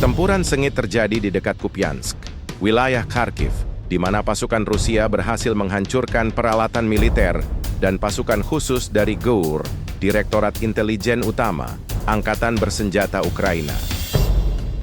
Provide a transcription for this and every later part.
Pertempuran sengit terjadi di dekat Kupiansk, wilayah Kharkiv, di mana pasukan Rusia berhasil menghancurkan peralatan militer dan pasukan khusus dari GUR, Direktorat Intelijen Utama, Angkatan Bersenjata Ukraina.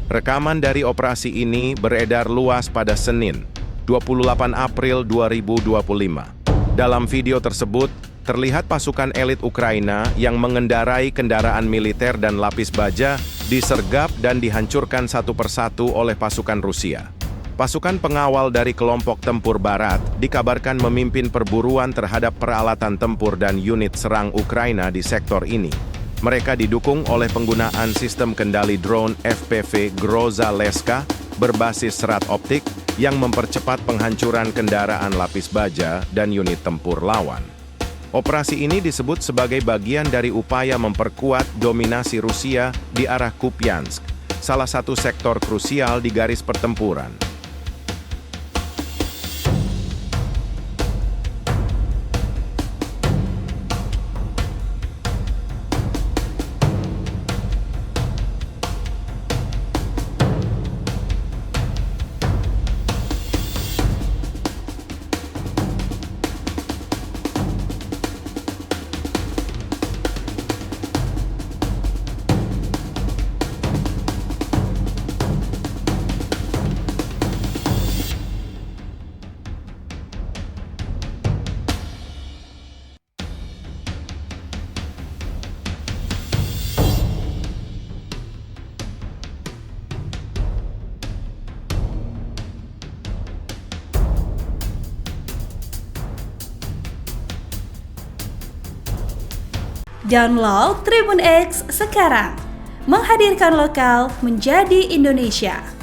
Rekaman dari operasi ini beredar luas pada Senin, 28 April 2025. Dalam video tersebut, terlihat pasukan elit Ukraina yang mengendarai kendaraan militer dan lapis baja disergap dan dihancurkan satu persatu oleh pasukan Rusia. Pasukan pengawal dari kelompok tempur barat dikabarkan memimpin perburuan terhadap peralatan tempur dan unit serang Ukraina di sektor ini. Mereka didukung oleh penggunaan sistem kendali drone FPV Groza Leska berbasis serat optik yang mempercepat penghancuran kendaraan lapis baja dan unit tempur lawan. Operasi ini disebut sebagai bagian dari upaya memperkuat dominasi Rusia di arah Kupiansk, salah satu sektor krusial di garis pertempuran. Download Tribun X sekarang, menghadirkan lokal menjadi Indonesia.